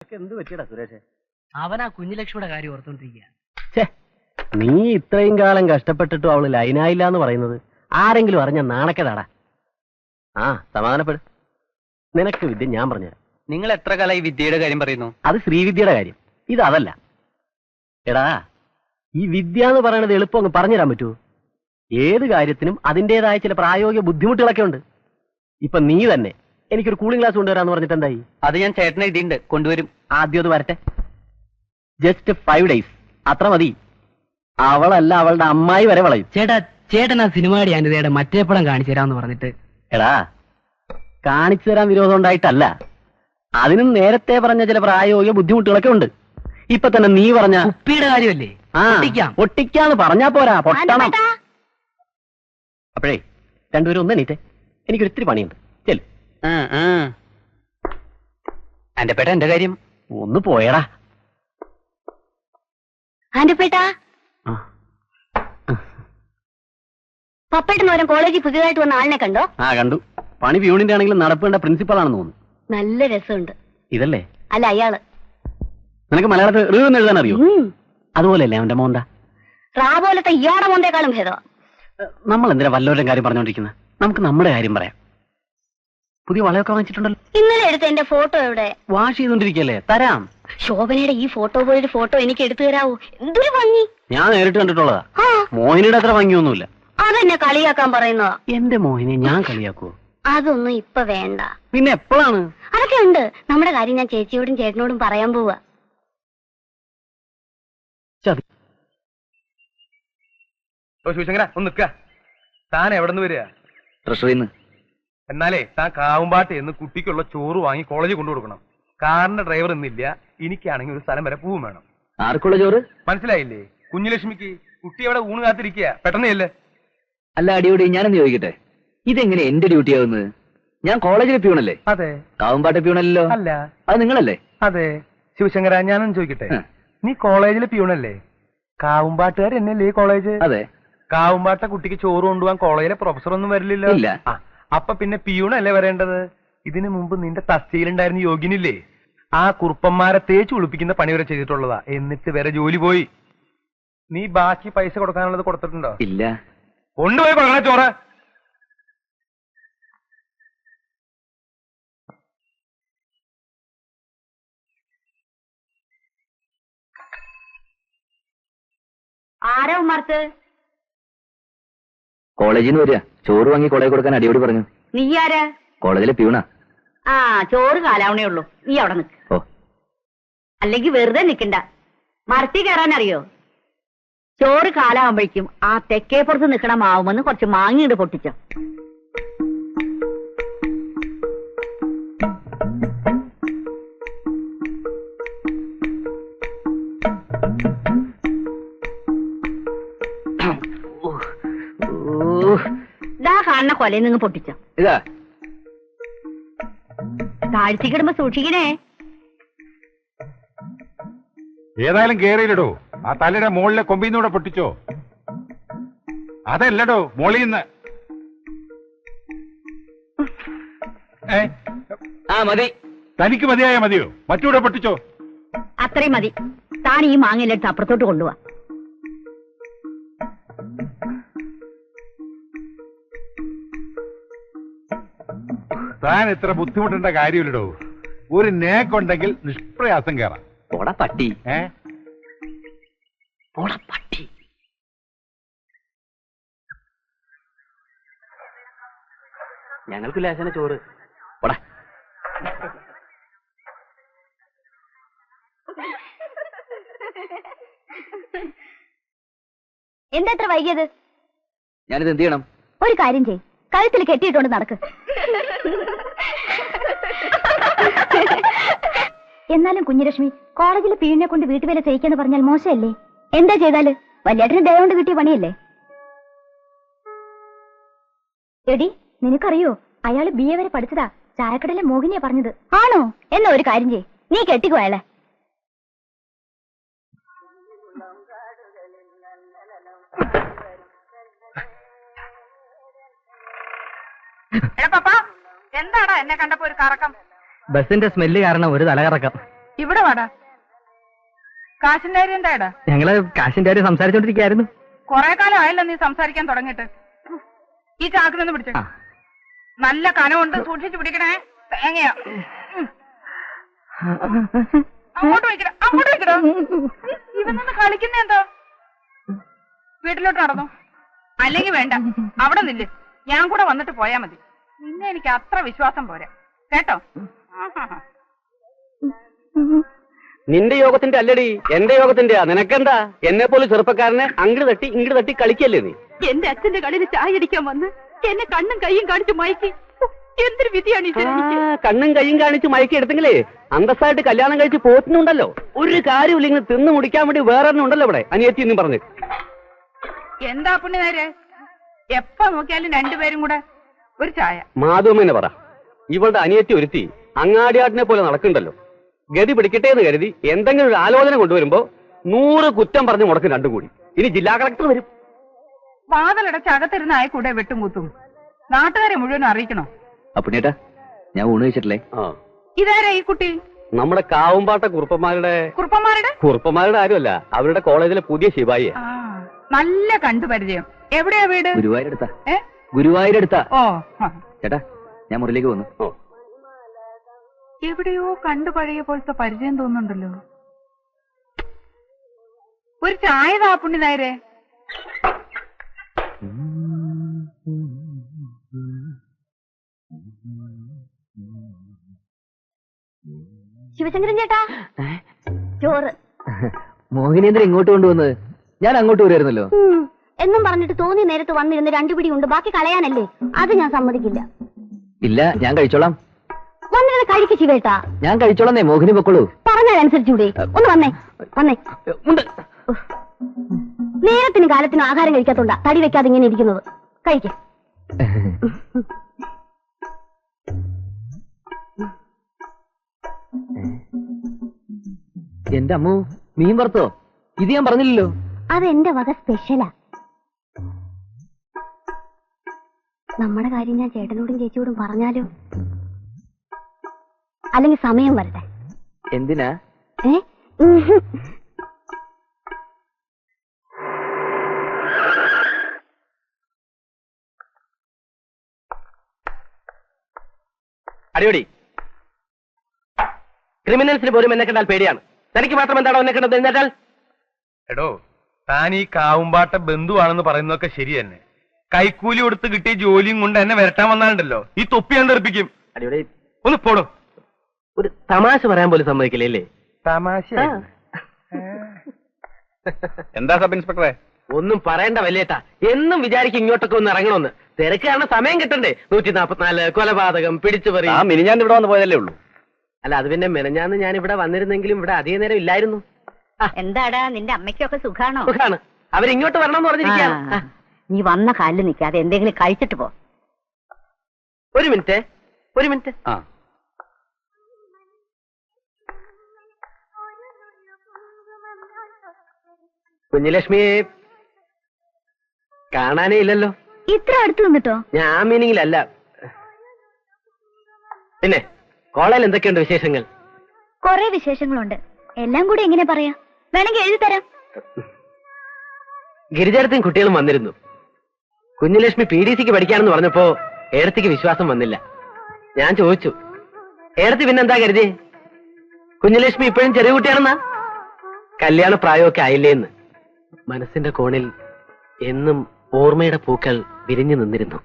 എന്ത് പറ്റിയടാ സുരേഷ്? അവനാ കുഞ്ഞുലക്ഷ്മിയുടെ കാര്യം ഓർത്തോണ്ടിരിക്കുക. നീ ഇത്രയും കാലം കഷ്ടപ്പെട്ടിട്ടും അവള് ലൈനായില്ല എന്ന് പറയുന്നത് ആരെങ്കിലും അറിഞ്ഞ നാണക്കേടാടാ. ആ സമാധാനപ്പെടും. നിനക്ക് വിദ്യ ഞാൻ പറഞ്ഞുതരാം. നിങ്ങൾ എത്ര കാലമായി വിദ്യയുടെ കാര്യം പറയുന്നു? അത് ശ്രീവിദ്യയുടെ കാര്യം, ഇത് അതല്ല. എടാ, ഈ വിദ്യ എന്ന് പറയുന്നത് എളുപ്പം അങ്ങ് പറഞ്ഞുതരാൻ പറ്റുമോ? ഏത് കാര്യത്തിനും അതിൻ്റെതായ ചില പ്രായോഗിക ബുദ്ധിമുട്ടുകളൊക്കെ ഉണ്ട്. ഇപ്പൊ നീ തന്നെ എനിക്കൊരു കൂളിംഗ് ഗ്ലാസ് കൊണ്ടുവരാന്ന് പറഞ്ഞിട്ട് എന്തായി? അത് ഞാൻ ചേട്ടനെ എഴുതിയിട്ടുണ്ട്, കൊണ്ടുവരും. ആദ്യം അത് വരട്ടെ. ജസ്റ്റ് 5 days അത്ര മതി. അവളല്ല അവളുടെ അമ്മായി വരെ വളയും. ചേട്ടൻ ആ സിനിമയുടെ അനിതയുടെ മറ്റേ പടം കാണിച്ചു തരാമെന്ന് പറഞ്ഞിട്ട്. എടാ, കാണിച്ചു തരാൻ വിരോധം ഉണ്ടായിട്ടല്ല, അതിനും നേരത്തെ പറഞ്ഞ ചില പ്രായോഗിക ബുദ്ധിമുട്ടുകളൊക്കെ ഉണ്ട്. ഇപ്പൊ തന്നെ നീ പറഞ്ഞ കുപ്പിയുടെ കാര്യമല്ലേ? ഒട്ടിക്കാന്ന് പറഞ്ഞാ പോരാ, പൊട്ടണം. അപ്പോഴേ രണ്ടുപേരും ഒന്ന് എണീറ്റേ, എനിക്കൊരു ഇത്തിരി പണിയുണ്ട്. ചെല്. എന്റെ പേട്ട എന്റെ കാര്യം ഒന്ന് പോയടാ. പപ്പേട്ടന് വരും കോളേജിൽ പുതിയതായിട്ട് വന്ന ആളിനെ കണ്ടോ? കണ്ടു. പണി പ്യൂണിന്റെ ആണെങ്കിലും നടപ്പേണ്ട പ്രിൻസിപ്പൾ ആണെന്ന് തോന്നുന്നു. നല്ല രസമുണ്ട്. ഇതല്ലേ? അല്ല, അയാള്. നിനക്ക് മലയാളത്തിൽ എന്ന് എഴുതാൻ അറിയോ? അതുപോലെയല്ലേ അവന്റെ മോന്ത? റാ പോലത്തെ ഇയാടെ മോന്തേക്കാളും ഭേദം. നമ്മൾ എന്തിനാ വല്ലവരുടെ കാര്യം പറഞ്ഞോണ്ടിരിക്കുന്നത്? നമുക്ക് നമ്മുടെ കാര്യം പറയാം. പുതിയ വളയൊക്കെ വാങ്ങിച്ചിട്ടുണ്ടല്ലോ. ഇന്നലെ എടുത്ത എന്റെ ഫോട്ടോ എവിടെ? വാഷ് ചെയ്തോണ്ടിരിക്കല്ലേ, തരാം. ശോഭനയുടെ ഈ ഫോട്ടോ പോലൊരു ഫോട്ടോ എനിക്ക് എടുത്തു തരാവോ? എന്തൊരു ഭംഗി. ഞാൻ നേരിട്ട് കണ്ടിട്ടുള്ളതാ. മോഹിനിയുടെ അത്ര ഭംഗിയൊന്നുമില്ല. അതെന്നെ കളിയാക്കാൻ പറയുന്നതാ. എന്റെ മോഹിനെ ഞാൻ കളിയാക്കുവോ? അതൊന്നും ഇപ്പൊ വേണ്ട. പിന്നെ എപ്പോഴാണ്? അതൊക്കെ ഉണ്ട്. നമ്മുടെ കാര്യം ഞാൻ ചേച്ചിയോടും ചേട്ടനോടും പറയാൻ പോവാ. ശിവശങ്കര ഒന്ന് നിക്ക. താൻ എവിടെ നിന്ന് വരിക? ട്രഷറിന്ന്. എന്നാലേ താൻ കാവുമ്പാട്ട് എന്ന് കുട്ടിക്കുള്ള ചോറ് വാങ്ങി കോളേജിൽ കൊണ്ടുകൊടുക്കണം. കാറിന്റെ ഡ്രൈവർ ഇന്നില്ല. എനിക്കാണെങ്കിൽ ഒരു സ്ഥലം വരെ പൂവും വേണം. ആർക്കുള്ള ചോറ്? മനസ്സിലായില്ലേ? കുഞ്ഞുലക്ഷ്മിക്ക്. കുട്ടി അവിടെ ഊണ് കാത്തിരിക്കുക. പെട്ടെന്നല്ലേ? അല്ല അടിയോടി, ഞാനെന്ന് ചോദിക്കട്ടെ, ഇതെങ്ങനെ എന്റെ ഡ്യൂട്ടി ആവുന്നത്? ഞാൻ കോളേജിലെ പ്യൂണല്ലേ? അതെ. കാവുമ്പാട്ടെ പ്യൂണല്ലോ? അല്ല. അത് നിങ്ങളല്ലേ? അതെ. ശിവശങ്കര, ഞാനൊന്ന് ചോദിക്കട്ടെ, നീ കോളേജിലെ പ്യൂണല്ലേ? കാവുമ്പാട്ടുകാർ എന്നല്ലേ കോളേജ്? അതെ. കാവുമ്പാട്ട കുട്ടിക്ക് ചോറ് കൊണ്ടുപോകാൻ കോളേജിലെ പ്രൊഫസർ ഒന്നും വരില്ലല്ലോ. ഇല്ല. അപ്പൊ പിന്നെ പ്യൂണല്ലേ വരേണ്ടത്? ഇതിനു മുമ്പ് നിന്റെ തസ്തിയിലുണ്ടായിരുന്ന യോഗ്യനില്ലേ? ആ കുറുപ്പന്മാരെ തേച്ച് കുളിപ്പിക്കുന്ന പണി വരെ ചെയ്തിട്ടുള്ളതാ. എന്നിട്ട് വരെ ജോലി പോയി. നീ ബാക്കി പൈസ കൊടുക്കാനുള്ളത് കൊടുത്തിട്ടുണ്ടോ? ഇല്ല. കൊണ്ടുപോയി കൊടുക്കണ ചോറ്. ആരാ ഉമ്മർത്ത്? കോളേജിൽ നിന്ന് വരിക. ചോറ് വാങ്ങി കോളേജ് കൊടുക്കാൻ അടിയോടി പറഞ്ഞു. നീ ആരാ? കോളേജിലെ പ്യൂണാ. ചോറ് കാലാവണേ ഉള്ളൂ. നീ അവിടെ നിക്ക്. ഓ, അല്ലെങ്കിൽ വെറുതെ നിക്കണ്ട. മരത്തി കയറാൻ അറിയോ? ചോറ് കാലാവുമ്പോഴേക്കും ആ തെക്കേപ്പുറത്ത് നിക്കണ മാവുമെന്ന് കുറച്ച് മാങ്ങിയിട്ട് പൊട്ടിച്ചോ. ഇതാ കാണുന്ന കൊലയിൽ നിന്ന് പൊട്ടിച്ചോ. ഇതാ താഴ്ത്തിക്കിടുമ്പോ സൂക്ഷിക്കണേ. ഏതായാലും കേറിയില്ലടോ. ആ തലയുടെ മുകളിലെ കൊമ്പിന്നൂടെ പൊട്ടിച്ചോ. അതല്ലടോ, മോളിന്ന്. മതി. തനിക്ക് മതിയായ മതിയോ? മറ്റൂടെ പൊട്ടിച്ചോ. അത്രയും മതി. താൻ ഈ മാങ്ങയിലെടുത്ത് അപ്പുറത്തോട്ട് കൊണ്ടുപോവാ. താൻ ഇത്ര ബുദ്ധിമുട്ടേണ്ട കാര്യമില്ലടോ. ഒരു നേക്കുണ്ടെങ്കിൽ നിഷ്പ്രയാസം കയറാം. പോടാ പട്ടി. പോടാ പട്ടി. ഞങ്ങൾക്ക് ലേശന ചോറ്. പോടാ. എന്താ എത്ര വൈകിയത്? ഞാനിത് എന്ത് ചെയ്യണം? ഒരു കാര്യം ചെയ്, കഴുത്തിൽ കെട്ടിയിട്ടോണ്ട് നടക്ക്. എന്നാലും കുഞ്ഞുലക്ഷ്മി, കോളേജിലെ പീഴിനെ കൊണ്ട് വീട്ടുവേല ചെയ്യിക്കാന്ന് പറഞ്ഞാൽ മോശമല്ലേ? എന്താ ചെയ്താല്? വല്യേട്ടന് ദയ കൊണ്ട് കിട്ടിയ പണിയല്ലേ? എടി, നിനക്കറിയോ, അയാള് BA വരെ പഠിച്ചതാ. ചായക്കടയിലെ മോഹിനിയാ പറഞ്ഞത്. ആണോ? എന്നാ ഒരു കാര്യം ചെയ്, നീ കെട്ടിക്കോ അയാളെ. എന്താടാ എന്നെ കണ്ടപ്പോ ഒരു കറക്കം? ബസിന്റെ സ്മെല്ല് കാരണം ഒരു തലകറക്കം. ഇവിടെ വാടാ. കാശിന്റെ കാര്യം എന്താടാ? ഞങ്ങള് കാശിന്റെ കാര്യം സംസാരിച്ചോണ്ടിരിക്കായിരുന്നു. കൊറേ കാലം ആയല്ലോ നീ സംസാരിക്കാൻ തുടങ്ങിയിട്ട്. ഈ ചാക്കിനൊന്ന് പിടിച്ചു. നല്ല കനമുണ്ട്, സൂക്ഷിച്ചു പിടിക്കണേ. തേങ്ങയാ. അങ്ങോട്ട് വയ്ക്കടാ, അങ്ങോട്ട് വയ്ക്കടാ. ഇവനൊന്ന് കളിക്കുന്ന എന്താ? വീട്ടിലോട്ട് നടന്നു. അല്ലെങ്കിൽ വേണ്ട, അവിടെ നില്ല്. ഞാൻ കൂടെ വന്നിട്ട് പോയാ മതി. നിന്നെ എനിക്ക് അത്ര വിശ്വാസം പോരാ കേട്ടോ. നിന്റെ യോഗത്തിന്റെ അല്ലടി, എന്റെ യോഗത്തിന്റെയാ. നിനക്കെന്താ? എന്നെ പോലെ ചെറുപ്പക്കാരനെ അങ്ങോട്ട് തട്ടി ഇങ്ങോട്ട് തട്ടി കളിക്കല്ലേ നീ? എന്റെ അച്ഛന്റെ കടയിൽ ചായ അടിക്കാൻ വന്ന് എന്നെ കണ്ണും കൈയും കാണിച്ച് മയക്കി. എന്തൊരു വിധിയാണ് ഇത് എനിക്ക്. കണ്ണും കൈയും കാണിച്ച് മയക്കി എടുത്തെങ്കിലേ അന്തസ്സായിട്ട് കല്യാണം കഴിച്ച് പോറ്റുന്നുണ്ടല്ലോ. ഒരു കാര്യമില്ല, ഇങ്ങനെ തിന്നു മുടിക്കാൻ വേണ്ടി വേറെ ഉണ്ടല്ലോ ഇവിടെ അനിയത്തി എന്നും പറഞ്ഞ്. എന്താ പുണ്യ നേരെ? എപ്പ നോക്കിയാലും രണ്ടുപേരും കൂടെ ഒരു ചായ. മാധവമ്മനെ പറ, ഇവളുടെ അനിയത്തി ഒരുത്തി അങ്ങാടിയാട്ടിനെ പോലെ നടക്കണ്ടല്ലോ. ഗതി പിടിക്കട്ടെ എന്ന് കരുതി എന്തെങ്കിലും ഒരു ആലോചന കൊണ്ടുവരുമ്പോ 100 കുറ്റം പറഞ്ഞ് മുടക്കും രണ്ടും കൂടി. ഇനി ജില്ലാ കളക്ടർ വരും. വാതിലടച്ച് അകത്തിരുന്ന ആയിക്കൂടെ വെട്ടും കൂത്തും. നാട്ടുകാരെ മുഴുവൻ അറിയിക്കണോ? അപ്പുണ്ണിയേട്ടാ, ഞാൻ ഊണ് കഴിച്ചിട്ടില്ലേ? ഇതാരാ ഈ കുട്ടി? നമ്മുടെ കാവുംപാട്ട കുറുപ്പന്മാരുടെ ആരുമല്ല, അവരുടെ കോളേജിലെ പുതിയ ശിവായിയെ. നല്ല കണ്ടുപരിചയം. എവിടെയാ വീട്? ഗുരുവായൂരെടുത്താ. ഗുരുവായൂരെടുത്താ. ഓ ചേട്ടാ, ഞാൻ മുറിയിലേക്ക് വന്നു. എവിടെയോ കണ്ടു പഴയ പോലത്തെ പരിചയം തോന്നുന്നുണ്ടല്ലോ. ഒരു ചായ താ പുണ്ണി നേരെ. ശിവശങ്കരൻ ചേട്ടാ, ചോറ്. മോഹിനേന്ദ്രൻ ഇങ്ങോട്ട് കൊണ്ടുവന്നത്? ഞാൻ അങ്ങോട്ട് വരുമായിരുന്നല്ലോ. എന്നും പറഞ്ഞിട്ട് തോന്നിയ നേരത്ത് വന്നിരുന്ന് 2 പിടി ഉണ്ട്, ബാക്കി കളയാനല്ലേ? അത് ഞാൻ സമ്മതിക്കില്ല. ഇല്ല, ഞാൻ കഴിച്ചോളാം. വന്നിരുന്ന് കഴിക്ക് ശിവേട്ടാ. ഞാൻ കഴിച്ചോളന്നേ, മോഹിനി പൊക്കോളൂ. പറഞ്ഞതനുസരിച്ചൂടെ? ഒന്ന് വന്നേ വന്നേ. നേരത്തിനും കാലത്തിനും ആഹാരം കഴിക്കാത്തോണ്ടാ തടി വെക്കാതെ ഇങ്ങനെ ഇരിക്കുന്നത്. കഴിക്കേ. എന്റെ അമ്മു, മീൻ വറുത്തോ? ഇത് ഞാൻ പറഞ്ഞില്ലല്ലോ. അതെന്റെ വക സ്പെഷ്യലാ. നമ്മുടെ കാര്യം ഞാൻ ചേട്ടനോടും ചേച്ചിയോടും പറഞ്ഞാലോ? അല്ലെങ്കിൽ സമയം വരട്ടെ. എന്തിനാ? അടിപൊളി. ക്രിമിനൽസിന് പോലും എന്നെ കണ്ടാൽ പേടിയാണ്. തനിക്ക് മാത്രം എന്താണോ എന്നെ കണ്ടത്? എന്നിട്ടാൽ എടോ, താൻ ഈ കാവുംപാട്ട ബന്ധുവാണെന്ന് പറയുന്നതൊക്കെ ശരി തന്നെ. കൈക്കൂലി കൊടുത്ത് കിട്ടിയ ജോലിയും കൊണ്ട് എന്നെ വരട്ടാൻ വന്നാലുണ്ടല്ലോ, ഈ തൊപ്പി ഞാൻ തെറിപ്പിക്കും. അടിപൊളി. ഒന്ന് പോടോ. ഒരു തമാശ പറയാൻ പോലും സമ്മതിക്കില്ലേ? തമാശ എന്താ സബ് ഇൻസ്പെക്ടറെ? ഒന്നും പറയണ്ട വല്യേട്ടാ. എന്നും വിചാരിക്കും ഇങ്ങോട്ടൊക്കെ ഒന്ന് ഇറങ്ങണമെന്ന്. തിരക്ക് കാരണം സമയം കിട്ടണ്ടേ? 144 കൊലപാതകം, പിടിച്ചുപറി. മിനിഞ്ഞാന്ന് ഇവിടെ വന്ന് പോയതല്ലേ ഉള്ളൂ. അല്ല, അത് പിന്നെ മെനഞ്ഞാന്ന് ഞാൻ ഇവിടെ വന്നിരുന്നെങ്കിലും ഇവിടെ അധിക നേരം ഇല്ലായിരുന്നു. എന്താടാ, നിന്റെ അമ്മയ്ക്കൊക്കെ സുഖാണോ? സുഖാണ്. അവരിങ്ങോട്ട് വരണമെന്ന് പറഞ്ഞിരിക്കുകയാണ്. നീ വന്ന കാലിൽ നിൽക്കാതെ എന്തെങ്കിലും കഴിച്ചിട്ട് പോ. ഒരു മിനിറ്റ്. കുഞ്ഞലക്ഷ്മിയെ കാണാനേ ഇല്ലല്ലോ. ഇത്ര അടുത്ത് നിന്നിട്ടോ? ഞാൻ മീനിങ്ങിലല്ല. പിന്നെ കോളേജിൽ എന്തൊക്കെയുണ്ട് വിശേഷങ്ങൾ? കൊറേ വിശേഷങ്ങളുണ്ട്. എല്ലാം കൂടി എങ്ങനെ പറയാ? വേണമെങ്കിൽ എഴുതി തരാം. ഗിരിജാടത്തും കുട്ടികളും വന്നിരുന്നു. കുഞ്ഞുലക്ഷ്മി PDCക്ക് പഠിക്കാനെന്ന് പറഞ്ഞപ്പോ ഏടത്തിക്ക് വിശ്വാസം വന്നില്ല. ഞാൻ ചോദിച്ചു, ഏടത്തി പിന്നെന്താ കരുതി? കുഞ്ഞുലക്ഷ്മി ഇപ്പോഴും ചെറിയ കുട്ടിയാണെന്നാ? കല്യാണ പ്രായമൊക്കെ ആയില്ലേന്ന്. മനസ്സിന്റെ കോണിൽ എന്നും ഓർമ്മയുടെ പൂക്കൾ വിരിഞ്ഞു നിന്നിരുന്നു.